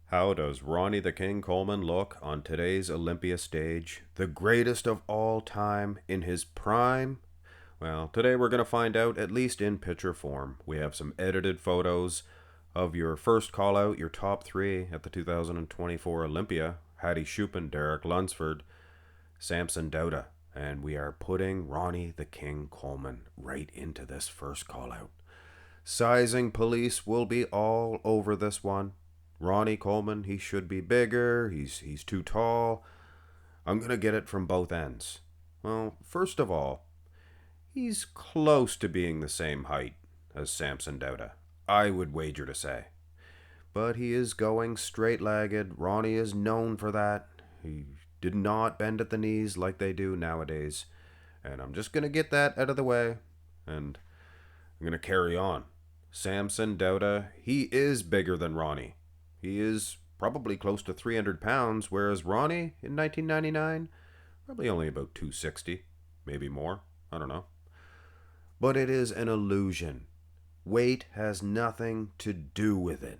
How does Ronnie the King Coleman look on today's Olympia stage? The greatest of all time in his prime? Well, today we're going to find out, at least in picture form. We have some edited photos of your first call out, your top three at the 2024 Olympia: Hadi Choopan, Derek Lunsford, Samson Dauda. And we are putting Ronnie the King Coleman right into this first call out. Sizing police will be all over this one. Ronnie Coleman, he should be bigger. He's too tall. I'm going to get it from both ends. Well, first of all, he's close to being the same height as Samson Dauda, I would wager to say. But he is going straight-legged. Ronnie is known for that. He did not bend at the knees like they do nowadays. And I'm just going to get that out of the way. And I'm going to carry on. Samson Dauda, he is bigger than Ronnie. He is probably close to 300 pounds, whereas Ronnie in 1999, probably only about 260, maybe more. I don't know. But it is an illusion. Weight has nothing to do with it.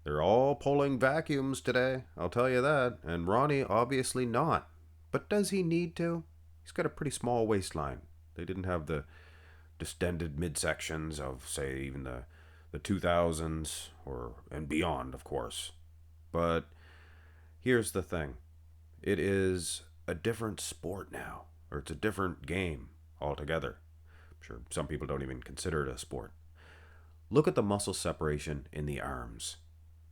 They're all pulling vacuums today, I'll tell you that, and Ronnie obviously not. But does he need to? He's got a pretty small waistline. They didn't have the distended midsections of, say, even the 2000s and beyond, of course. But here's the thing. It is a different sport now, or it's a different game altogether. I'm sure some people don't even consider it a sport. Look at the muscle separation in the arms.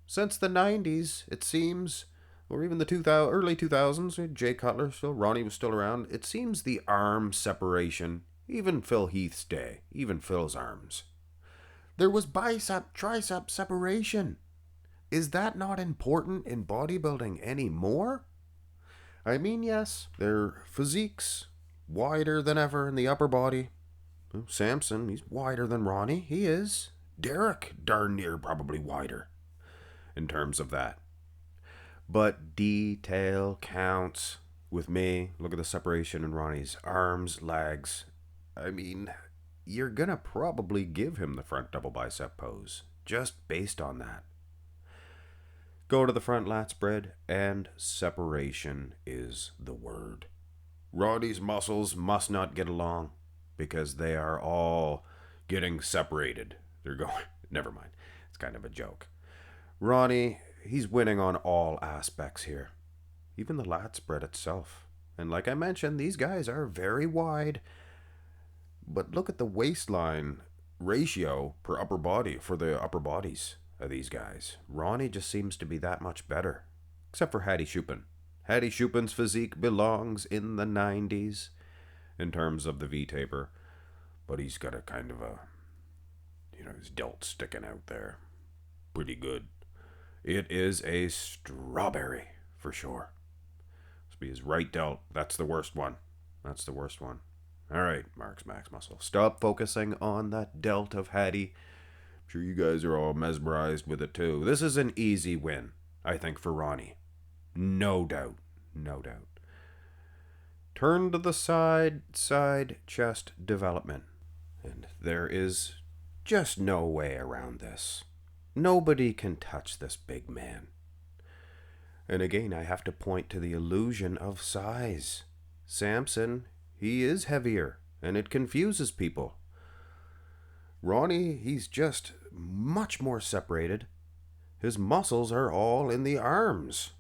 Since the 90s, it seems, or even the early 2000s, Jay Cutler still, Ronnie was still around, it seems the arm separation, even Phil Heath's day, even Phil's arms. There was bicep, tricep separation. Is that not important in bodybuilding anymore? I mean, yes, their physiques wider than ever in the upper body. Well, Samson, he's wider than Ronnie. He is. Derek, darn near probably wider in terms of that. But detail counts with me. Look at the separation in Ronnie's arms, legs. I mean, you're gonna probably give him the front double bicep pose, just based on that. Go to the front lat spread, and separation is the word. Ronnie's muscles must not get along, because they are all getting separated. They're going, never mind, it's kind of a joke. Ronnie, he's winning on all aspects here, even the lat spread itself. And like I mentioned, these guys are very wide. But look at the waistline ratio per upper body for the upper bodies of these guys. Ronnie just seems to be that much better. Except for Hadi Choopan. Hadi Choopan's physique belongs in the 90s in terms of the V-taper. But he's got a kind of a, his delt sticking out there. Pretty good. It is a strawberry, for sure. Must be his right delt. That's the worst one. That's the worst one. All right, Mark's Max Muscle. Stop focusing on that delt of Hadi. I'm sure you guys are all mesmerized with it too. This is an easy win, I think, for Ronnie. No doubt. No doubt. Turn to the side chest development. And there is just no way around this. Nobody can touch this big man. And again, I have to point to the illusion of size. Samson, he is heavier, and it confuses people. Ronnie, he's just much more separated. His muscles are all in the arms,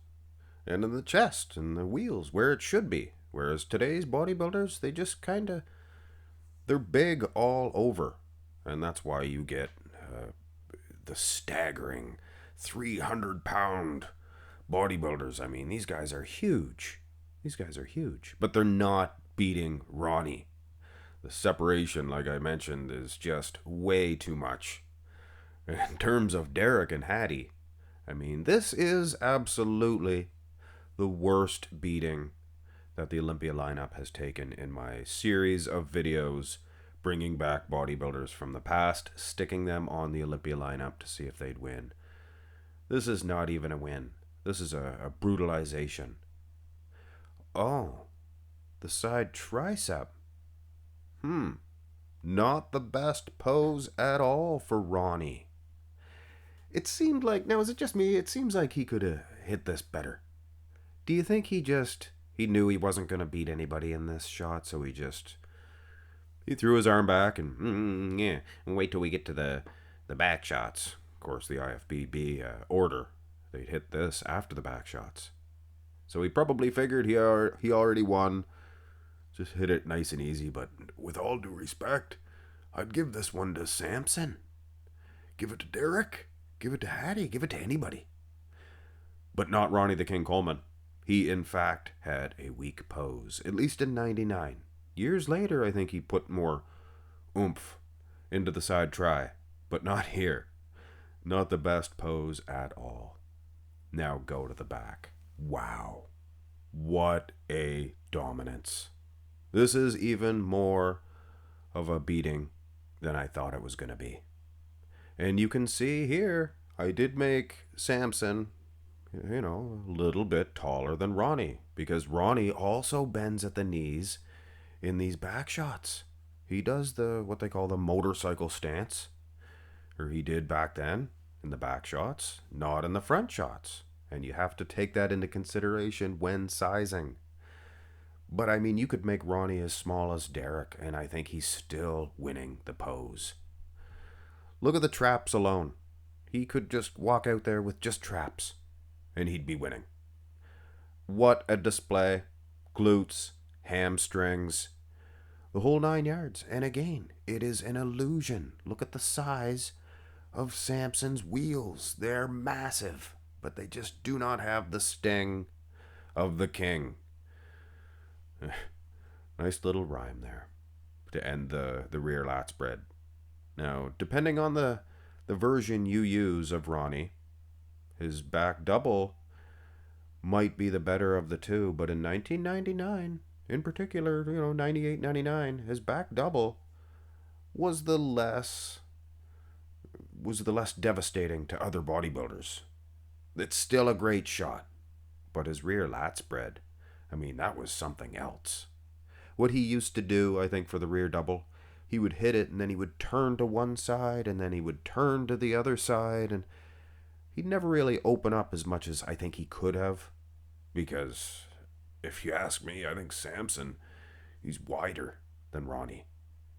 and in the chest, and the wheels, where it should be. Whereas today's bodybuilders, they just they're big all over. And that's why you get the staggering 300-pound bodybuilders. I mean, these guys are huge. These guys are huge. But they're not beating Ronnie. The separation, like I mentioned, is just way too much. In terms of Derek and Hadi, I mean, this is absolutely the worst beating that the Olympia lineup has taken in my series of videos bringing back bodybuilders from the past, sticking them on the Olympia lineup to see if they'd win. This is not even a win. This is a brutalization. Oh, the side tricep. Not the best pose at all for Ronnie. It seemed like, now is it just me? It seems like he could have hit this better. Do you think he knew he wasn't going to beat anybody in this shot, so he threw his arm back and, yeah, and wait till we get to the back shots. Of course, the IFBB order, they'd hit this after the back shots. So he probably figured he already won. Just hit it nice and easy, but with all due respect, I'd give this one to Samson. Give it to Derek. Give it to Hadi. Give it to anybody. But not Ronnie the King Coleman. He, in fact, had a weak pose, at least in 99. Years later, I think he put more oomph into the side try, but not here. Not the best pose at all. Now go to the back. Wow. What a dominance. This is even more of a beating than I thought it was going to be. And you can see here, I did make Samson, a little bit taller than Ronnie, because Ronnie also bends at the knees in these back shots. He does what they call the motorcycle stance, or he did back then in the back shots, not in the front shots. And you have to take that into consideration when sizing. But I mean, you could make Ronnie as small as Derek, and I think he's still winning the pose. Look at the traps alone. He could just walk out there with just traps, and he'd be winning. What a display. Glutes, hamstrings, the whole 9 yards. And again, it is an illusion. Look at the size of Samson's wheels. They're massive, but they just do not have the sting of the king. Nice little rhyme there to end the rear lat spread. Now, depending on the version you use of Ronnie, his back double might be the better of the two, but in 1999, in particular, 98, 99, his back double was the less devastating to other bodybuilders. It's still a great shot, but his rear lat spread, I mean, that was something else. What he used to do, I think, for the rear double, he would hit it and then he would turn to one side and then he would turn to the other side, and he'd never really open up as much as I think he could have, because if you ask me, I think Samson, he's wider than Ronnie,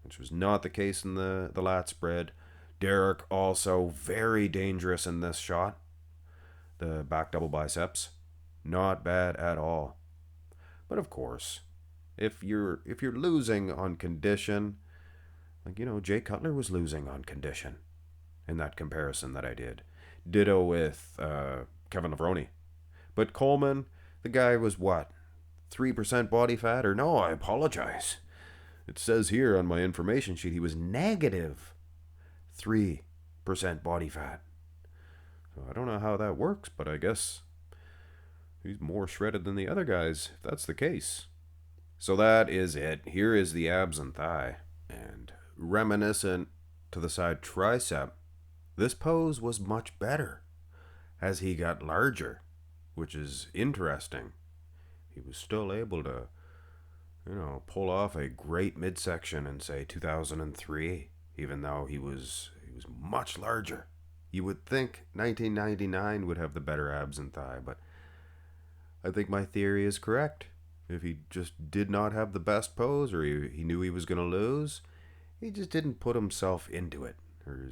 which was not the case in the lat spread. Derek also very dangerous in this shot. The back double biceps, not bad at all. But of course, if you're losing on condition, like Jay Cutler was losing on condition in that comparison that I did. Ditto with Kevin Levrone. But Coleman, the guy was what, 3% body fat? Or no, I apologize. It says here on my information sheet he was negative 3% body fat. So I don't know how that works, but I guess he's more shredded than the other guys, if that's the case. So that is it. Here is the abs and thigh. And reminiscent to the side tricep, this pose was much better as he got larger, which is interesting. He was still able to, pull off a great midsection in, say, 2003, even though he was much larger. You would think 1999 would have the better abs and thigh, but I think my theory is correct. If he just did not have the best pose, or he knew he was going to lose, he just didn't put himself into it, or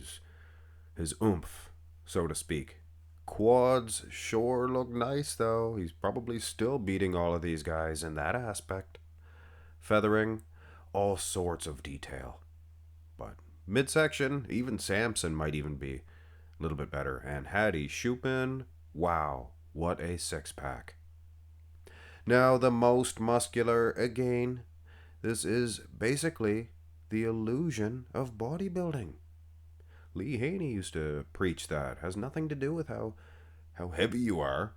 his oomph, so to speak. Quads sure look nice, though. He's probably still beating all of these guys in that aspect. Feathering, all sorts of detail. But midsection, even Samson might even be a little bit better. And Hadi Choopan, wow, what a six-pack. Now, the most muscular, again, this is basically the illusion of bodybuilding. Lee Haney used to preach that. Has nothing to do with how heavy you are.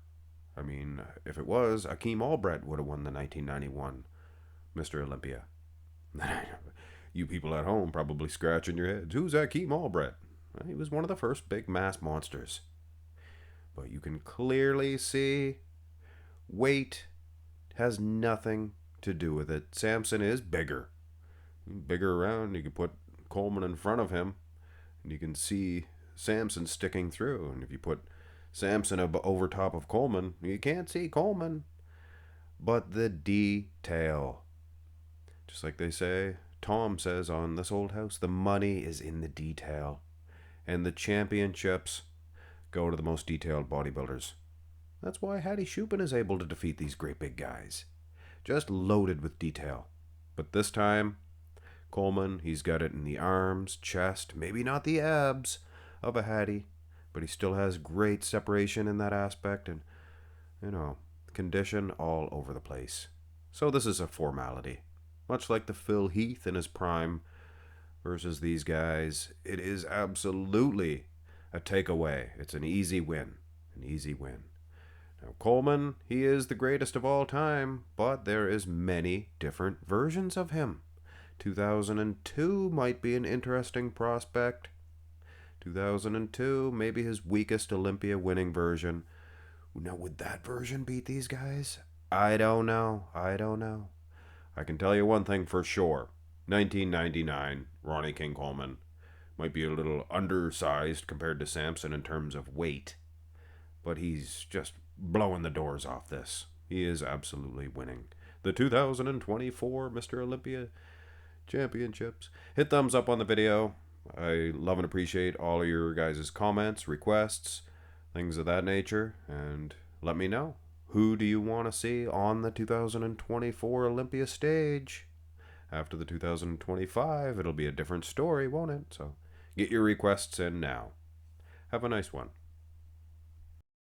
I mean, if it was, Akeem Allbrett would have won the 1991 Mr. Olympia. You people at home probably scratching your heads. Who's Akeem Allbrett? Well, he was one of the first big mass monsters. But you can clearly see weight has nothing to do with it. Samson is bigger. Bigger around. You can put Coleman in front of him, and you can see Samson sticking through. And if you put Samson over top of Coleman, you can't see Coleman. But the detail. Just like they say, Tom says on This Old House, the money is in the detail. And the championships go to the most detailed bodybuilders. That's why Hadi Choopan is able to defeat these great big guys. Just loaded with detail. But this time, Coleman, he's got it in the arms, chest, maybe not the abs of a Hadi, but he still has great separation in that aspect and, condition all over the place. So this is a formality. Much like the Phil Heath in his prime versus these guys, it is absolutely a takeaway. It's an easy win. An easy win. Now, Coleman, he is the greatest of all time, but there is many different versions of him. 2002 might be an interesting prospect. 2002, maybe his weakest Olympia winning version. Now, would that version beat these guys? I don't know. I can tell you one thing for sure. 1999, Ronnie King Coleman might be a little undersized compared to Samson in terms of weight, but he's just blowing the doors off this. He is absolutely winning the 2024 Mr. Olympia Championships. Hit thumbs up on the video. I love and appreciate all of your guys' comments, requests, things of that nature, and let me know. Who do you want to see on the 2024 Olympia stage? After the 2025, it'll be a different story, won't it? So get your requests in now. Have a nice one.